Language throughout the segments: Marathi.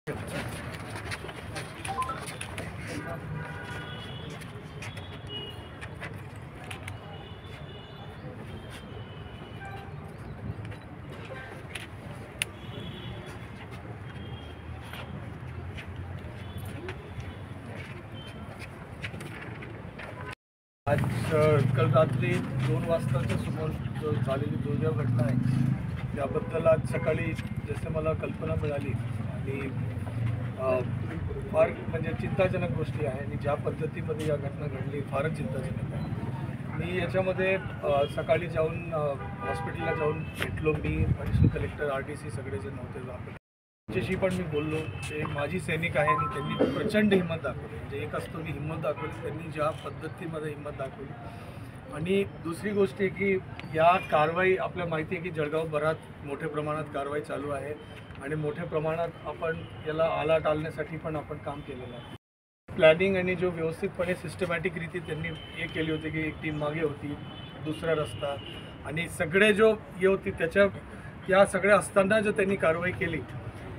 आज कल रात्री 2 वाजताच्या समोर झालेली दुर्दैव घटना आहे त्याबद्दल आज सकाळी जसे मला कल्पना मिळाली आणि फार म्हणजे चिंताजनक गोष्टी आहे आणि ज्या पद्धतीमध्ये या घटना घडली फारच चिंताजनक आहे। मी याच्यामध्ये सकाळी जाऊन हॉस्पिटलला जाऊन भेटलो। मी ॲडिशनल कलेक्टर RTC सगळेजण होते त्यांच्याशी पण मी बोललो। ते माजी सैनिक आहे आणि त्यांनी प्रचंड हिंमत दाखवली, म्हणजे एक असतो की हिंमत दाखवली, त्यांनी ज्या पद्धतीमध्ये हिंमत दाखवली। आणि दुसरी गोष्ट आहे की या कारवाई आपल्याला माहिती आहे की जळगावभरात मोठ्या प्रमाणात कारवाई चालू आहे आणि मोठ्या प्रमाणात आपण याला आला टाळण्यासाठी पण आपण काम केलेलं आहे। प्लॅनिंग आणि जो व्यवस्थितपणे सिस्टमॅटिक रीती त्यांनी हे केली होती की एक टीम मागे होती, दुसरा रस्ता आणि सगळे जो हे होती त्याच्या या सगळ्या असताना जो त्यांनी कारवाई केली,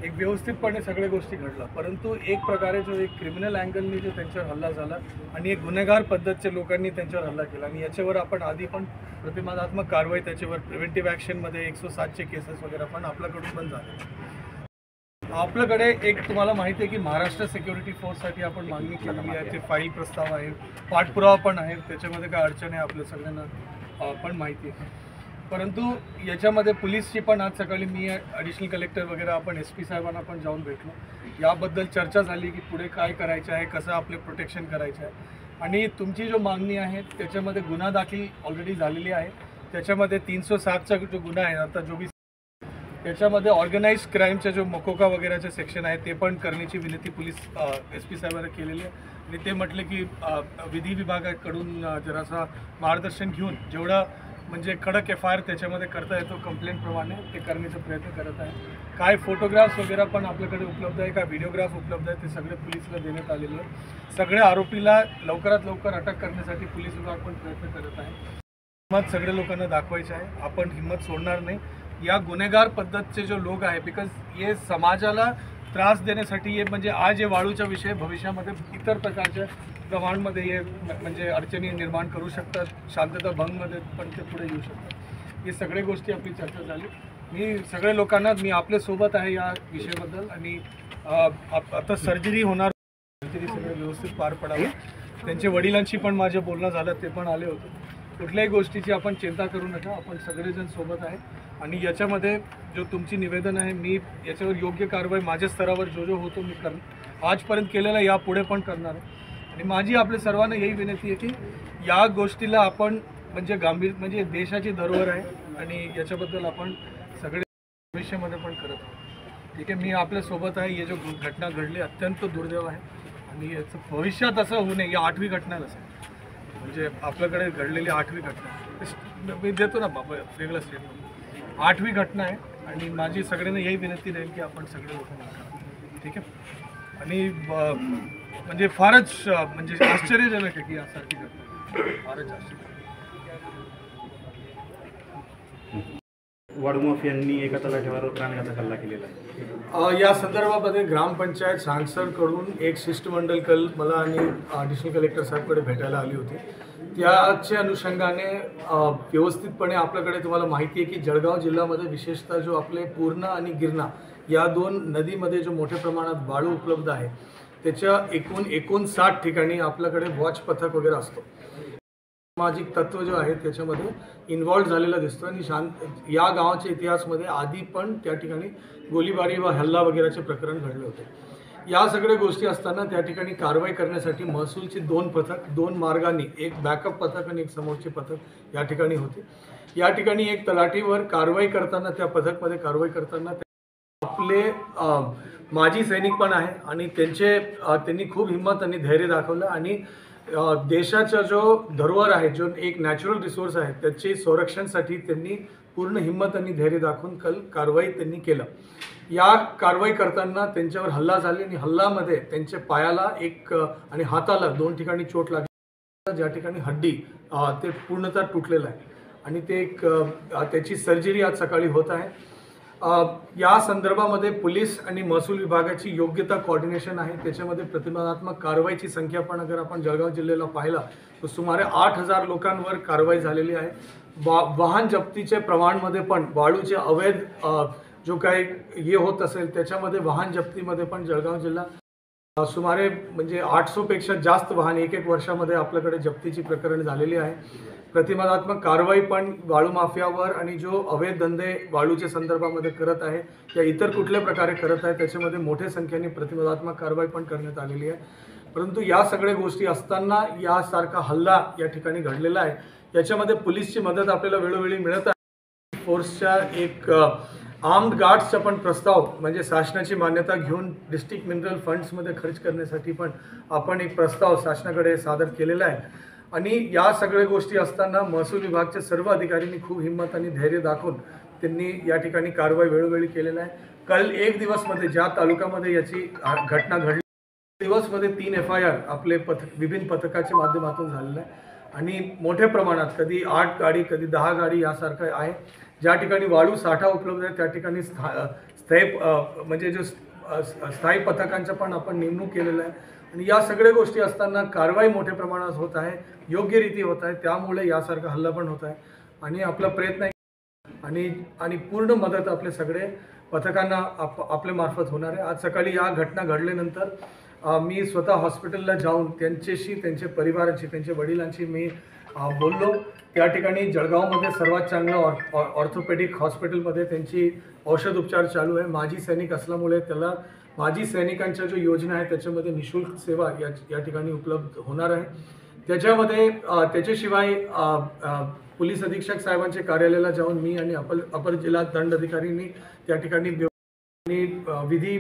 एक व्यवस्थितपणे सगळ्या गोष्टी घडल्या। परंतु एक प्रकारे जो एक क्रिमिनल अँगलनी जो त्यांच्यावर हल्ला झाला आणि एक गुन्हेगार पद्धतीचे लोकांनी त्यांच्यावर हल्ला केला आणि याच्यावर आपण आधी पण प्रतिबंधात्मक कारवाई त्याच्यावर प्रिव्हेंटिव्ह ॲक्शनमध्ये 107चे केसेस वगैरे पण आपल्याकडून पण झाले। आपल्याकडे एक तुम्हाला माहिती आहे की महाराष्ट्र सिक्युरिटी फोर्ससाठी आपण मागणी केलेली आहे, ते फाईल प्रस्ताव आहे, पाठपुरावा पण आहे, त्याच्यामध्ये काय अडचण आहे आपल्या सगळ्यांना पण माहिती आहे। परंतु याच्यामध्ये पोलीसची पण आज सकाळी मी ॲडिशनल कलेक्टर वगैरे आपण SP साहेबांना पण जाऊन भेटलो। याबद्दल चर्चा झाली की पुढे काय करायचं आहे, कसं आपले प्रोटेक्शन करायचं आहे आणि तुमची जो मागणी आहे त्याच्यामध्ये गुन्हा दाखल ऑलरेडी झालेली आहे। त्याच्यामध्ये 307चा जो गुन्हा आहे आता जो भी त्याच्यामध्ये ऑर्गनाइज्ड क्राईमचा जो मकोका वगैरेचे सेक्शन आहे ते पण करण्याची विनंती पोलीस SP साहेबांना केलेली आहे आणि ते म्हटले की विधी विभागाकडून जरासा मार्गदर्शन घेऊन जेवढा म्हणजे कडक FIR त्याच्यामध्ये करता येतो कंप्लेंटप्रमाणे ते करण्याचा प्रयत्न करत आहे। काय फोटोग्राफ्स वगैरे पण आपल्याकडे उपलब्ध आहे, काय व्हिडिओग्राफ उपलब्ध आहे, ते सगळे पोलिसला देण्यात आलेले आहे। सगळ्या आरोपीला लवकरात लवकर अटक करण्यासाठी पोलीस विभाग पण प्रयत्न करत आहे। हिंमत सगळ्या लोकांना दाखवायची आहे, आपण हिंमत सोडणार नाही। या गुन्हेगार पद्धतीचे जो लोक आहे बिकॉज हे समाजाला त्रास देण्यासाठी हे म्हणजे आज हे वाळूचा विषय भविष्यामध्ये इतर प्रकारच्या प्रमाणामध्ये हे म्हणजे अडचणी निर्माण करू शकतात, शांतता भंगमध्ये पण ते पुढे येऊ शकतात। हे सगळ्या गोष्टी आपली चर्चा झाली। मी सगळ्या लोकांना मी आपल्यासोबत आहे या विषयाबद्दल आणि आता सर्जरी होणार, सर्जरी सगळं व्यवस्थित पार पडावं। त्यांच्या वडिलांशी पण माझं बोलणं झालं, ते पण आले होते। कुठल्याही गोष्टीची आपण चिंता करू नका, आपण सगळेजण सोबत आहे आणि याच्यामध्ये जो तुमची निवेदन आहे मी याच्यावर योग्य कारवाई माझ्या स्तरावर जो होतो मी आजपर्यंत केलेला यापुढे पण करणार आहे। आणि माझी आपल्या सर्वांना यही विनंती आहे की या गोष्टीला आपण म्हणजे गांभीर्य म्हणजे देशाची धरोहर आहे आणि याच्याबद्दल आपण सगळे भविष्यामध्ये पण करत आहोत। ठीक आहे, मी आपल्यासोबत आहे। हे जो घटना घडली अत्यंत दुर्दैव आहे आणि याचं भविष्यात असं होऊ नये, या 8वी घटना असेल म्हणजे आपल्याकडे घडलेली 8वी घटना मी देतो ना बाबा वेगळं स्टेटमेंट, 8वी घटना आहे आणि माझी सगळ्यांना यही विनंती राहील की आपण सगळे लोकांना ठीक आहे। आणि म्हणजे फारच म्हणजे आश्चर्यजनक आहे की यासारखी घटना फारच आश्चर्य। वाळूमाफियांनी एका तलाठ्यावर प्राणघातक हल्ला केलेला आहे। या संदर्भामध्ये ग्रामपंचायत सांसदकडून एक शिष्टमंडळ कल मला आणि ॲडिशनल कलेक्टर साहेबकडे भेटायला आली होती। त्याच्या अनुषंगाने व्यवस्थितपणे आपल्याकडे तुम्हाला माहिती आहे की जळगाव जिल्ह्यामध्ये विशेषतः जो आपले पूर्णा आणि गिरणा या 2 नदीमध्ये जो मोठ्या प्रमाणात वाळू उपलब्ध आहे त्याच्या 59 ठिकाणी आपल्याकडे वॉच पथक वगैरे असतो। सामाजिक तत्व जो आहे त्याच्यामध्ये इन्व्हॉल्व झालेला दिसतो आणि या गावाच्या इतिहासामध्ये आधी पण त्या ठिकाणी गोळीबारी व हल्ला वगैरेचे प्रकरण घडले होते। या सगळ्या गोष्टी असताना त्या ठिकाणी कारवाई करण्यासाठी महसूलची 2 पथक 2 मार्गांनी, एक बॅकअप पथक आणि एक समोरचे पथक या ठिकाणी होते। या ठिकाणी एक तलाठीवर कारवाई करताना त्या पथकमध्ये कारवाई करताना आपले माजी सैनिक पण आहे आणि त्यांनी खूप हिंमत आणि धैर्य दाखवलं आणि देशाचा जो धरोहर आहे, जो एक नॅचरल रिसोर्स आहे त्याचे संरक्षणासाठी त्यांनी पूर्ण हिंमत आणि धैर्य दाखवून कारवाई त्यांनी केलं। या कारवाई करताना त्यांच्यावर हल्ला झाले आणि हल्ल्यामध्ये त्यांच्या पायाला एक आणि हाताला 2 ठिकाणी चोट लागली, ज्या ठिकाणी हड्डी ते पूर्णतः तुटलेलं आहे आणि ते एक त्याची सर्जरी आज सकाळी होत आहे। या संदर्भामध्ये पोलीस आणि महसूल विभागाची योग्यता कोऑर्डिनेशन आहे. त्याच्यामध्ये प्रतिबंधात्मक कारवाईची संख्या पण अगर आपण जळगाव जिल्ह्याला पाहिला तर सुमारे 8,000 लोकांवर कारवाई झालेली आहे. वाहन जप्तीचे प्रमाणमध्ये पण वाळूचे अवैध जो काही हे होत असेल त्याच्यामध्ये वाहन जप्तीमध्ये पण जळगाव जिल्हा सुमारे म्हणजे 800पेक्षा जास्त वाहन एक वर्षामध्ये आपल्याकडे जप्तीची प्रकरण झालेली आहे. प्रतिबंधात्मक कारवाई पण वाळू माफियावर आणि जो अवैध धंदे वाळूच्या संदर्भामध्ये करत आहे या इतर कुठल्या प्रकारे करत आहे त्याच्यामध्ये मोठ्या संख्येने प्रतिबंधात्मक कारवाई पण करण्यात आलेली आहे. परंतु या सगळ्या गोष्टी असताना यासारखा हल्ला या ठिकाणी घडलेला आहे. याच्यामध्ये पोलीसची मदत आपल्याला वेळोवेळी मिळत आहे. फोर्सच्या एक आर्म्ड गार्ड्सचा पण प्रस्ताव म्हणजे शासनाची मान्यता घेऊन डिस्ट्रिक्ट मिनरल फंड्समध्ये खर्च करण्यासाठी पण आपण एक प्रस्ताव शासनाकडे सादर केलेला आहे. आणि या सगळ्या गोष्टी असताना महसूल विभागाच्या सर्व अधिकाऱ्यांनी खूप हिंमत आणि धैर्य दाखवून त्यांनी या ठिकाणी कारवाई वेळोवेळी केलेला आहे. काल एक दिवसमध्ये ज्या तालुक्यामध्ये याची घटना घडली दिवसमध्ये 3 FIR आपले विभिन्न पथकाच्या माध्यमातून झालेलं आहे. आणि मोठ्या प्रमाणात कधी 8 गाडी कधी 10 गाडी यासारखं आहे. ज्या ठिकाणी वाळू साठा उपलब्ध आहे त्या ठिकाणी म्हणजे जो स्थायी पथकांचं पण आपण नेमणूक केलेलं आहे. आणि या सगळ्या गोष्टी असताना कारवाई मोठ्या प्रमाणात होत आहे, योग्य रीती होत आहे. त्यामुळे यासारखा हल्ला पण होत आहे. आणि आपला प्रयत्न आणि पूर्ण मदत आपले सगळे पथकांना आपल्या मार्फत होणार आहे. आज सकाळी या घटना घडल्यानंतर मी स्वतः हॉस्पिटलला जाऊन त्यांच्याशी त्यांच्या परिवाराची त्यांच्या वडिलांशी मी बोललो. त्या ठिकाणी जळगावमध्ये सर्वात चांगलं ऑर्थोपेडिक हॉस्पिटलमध्ये त्यांची औषध उपचार चालू आहे. माजी सैनिक असल्यामुळे त्याला माजी सैनिकांच्या जो योजना आहे त्याच्यामध्ये निःशुल्क सेवा या ठिकाणी उपलब्ध होणार आहे. त्याच्याशिवाय पोलीस अधीक्षक साहेबांच्या कार्यालयाला जाऊन मी आणि अपर जिल्हा दंड अधिकाऱ्यांनी त्या ठिकाणी आणि विधी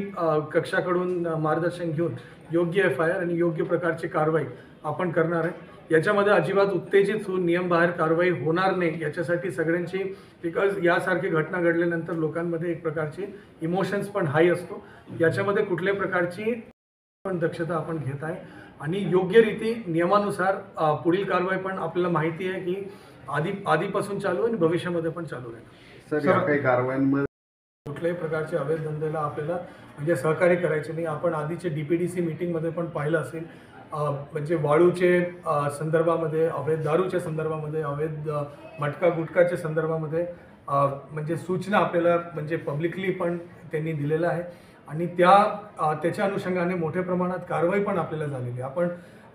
कक्षाकडून मार्गदर्शन घेऊन योग्य FIR आणि योग्य प्रकारची कारवाई आपण करणार आहे. याच्यामध्ये अजिबात उत्तेजित होऊन नियमबाहेर कारवाई होणार नाही याच्यासाठी सगळ्यांची बिकॉज यासारखी घटना घडल्यानंतर लोकांमध्ये एक प्रकारची इमोशन्स पण हाय असतो. याच्यामध्ये कुठल्याही प्रकारची पण दक्षता आपण घेत आहे आणि योग्य रीती नियमानुसार पुढील कारवाई पण आपल्याला माहिती आहे की आधीपासून चालू आणि भविष्यामध्ये पण चालू आहे. सर काही कारवाईंमध्ये कुठल्याही प्रकारचे अवैध धंद्याला आपल्याला म्हणजे सहकार्य करायचे नाही. आपण आधीचे DPDC मीटिंगमध्ये पण पाहिलं असेल म्हणजे वाळूचे संदर्भामध्ये अवैध दारूच्या संदर्भामध्ये अवैध मटका गुटखाच्या संदर्भामध्ये म्हणजे सूचना आपल्याला म्हणजे पब्लिकली पण त्यांनी दिलेलं आहे. आणि त्याच्या अनुषंगाने मोठ्या प्रमाणात कारवाई पण आपल्याला झालेली आहे. आपण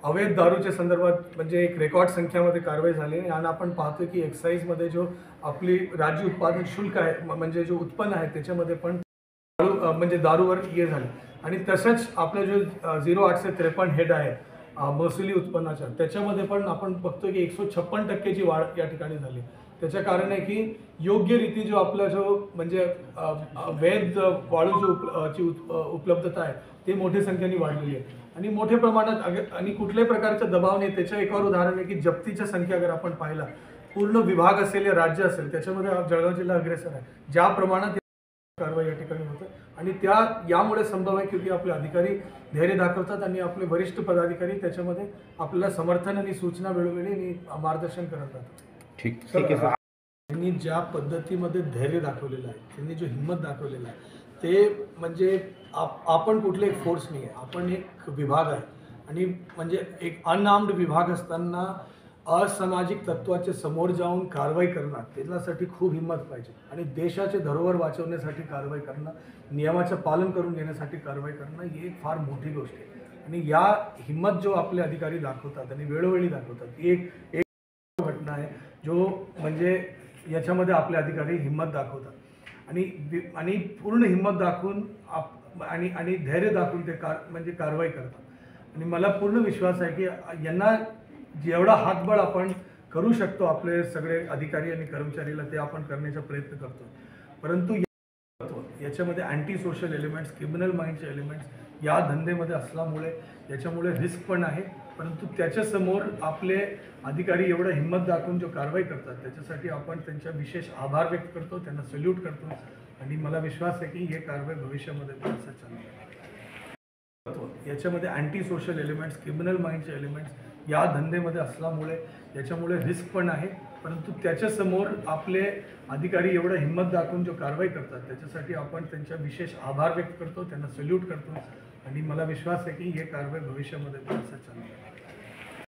अवैध दारूच्या संदर्भात म्हणजे एक रेकॉर्ड संख्यामध्ये कारवाई झाली आणि आपण पाहतो की एक्साईजमध्ये जो आपली राज्य उत्पादन शुल्क आहे म्हणजे जो उत्पन्न आहे त्याच्यामध्ये पण म्हणजे दारूवर हे झाले. आणि तसंच आपलं जो 0853 हेड आहे महसुली उत्पन्नाच्या त्याच्यामध्ये पण आपण बघतो की 156% वाढ या ठिकाणी झाली. त्याचं कारण आहे की योग्य रीती जो आपला जो म्हणजे वैध वाळू जो उपलब्धता आहे ते मोठ्या संख्येने वाढलेली आहे आणि मोठ्या प्रमाणात आणि कुठल्याही प्रकारचा दबाव नाही. त्याचं एक उदाहरण आहे की जप्तीच्या संख्या अगर आपण पाहिला पूर्ण विभाग असेल या राज्य असेल त्याच्यामध्ये जळगाव जिल्हा अग्रेसर आहे. ज्या प्रमाणात कारवाई या ठिकाणी होते आणि यामुळे संभव आहे क्योंकि आपले अधिकारी धैर्य दाखवतात आणि आपले वरिष्ठ पदाधिकारी त्याच्यामध्ये आपल्याला समर्थन आणि सूचना वेळोवेळी आणि मार्गदर्शन करतात. ठीक आहे सर. त्यांनी ज्या पद्धतीमध्ये धैर्य दाखवलेलं आहे त्यांनी जो हिंमत दाखवलेला आहे ते म्हणजे आपण कुठले एक फोर्स नाही आहे, आपण एक विभाग आहे. आणि म्हणजे एक अनआर्म्ड विभाग असताना असामाजिक तत्वाच्या समोर जाऊन कारवाई करणं त्याच्यासाठी खूप हिंमत पाहिजे. आणि देशाचे धरोहर वाचवण्यासाठी कारवाई करणं नियमाचं पालन करून घेण्यासाठी कारवाई करणं ही एक फार मोठी गोष्ट आहे. आणि या हिंमत जो आपले अधिकारी दाखवतात आणि वेळोवेळी दाखवतात एक घटना आहे जो म्हणजे याच्यामध्ये आपले अधिकारी हिंमत दाखवतात आणि पूर्ण हिंमत दाखवून आणि धैर्य दाखवून ते म्हणजे कारवाई करतात. आणि मला पूर्ण विश्वास आहे की यांना जेवढा हातबळ आपण करू शकतो आपले सगळे अधिकारी आणि कर्मचारीला ते आपण करण्याचा प्रयत्न करतो. परंतु याच्यामध्ये अँटी सोशल एलिमेंट्स क्रिमिनल माइंडचे एलिमेंट्स या धंदेमध्ये असल्यामुळे याच्यामुळे रिस्क पण आहे. परंतु त्याच्यासमोर आपले अधिकारी एवढा हिंमत दाखवून जो कारवाई करतात त्याच्यासाठी आपण त्यांचा विशेष आभार व्यक्त करतो, त्यांना सल्यूट करतो. आणि मला विश्वास आहे की हे कारवाई भविष्यामध्ये पण असं चालू. याच्यामध्ये अँटी सोशल एलिमेंट्स क्रिमिनल माइंडचे एलिमेंट्स या धंदेमध्ये असल्यामुळे याच्यामुळे रिस्क पण आहे. परंतु त्याच्यासमोर आपले अधिकारी एवढं हिंमत दाखवून जो कारवाई करतात त्याच्यासाठी आपण त्यांच्या विशेष आभार व्यक्त करतो, त्यांना सल्यूट करतो आणि मला विश्वास आहे की हे कारवाई भविष्यामध्ये पण असं चालू आहे.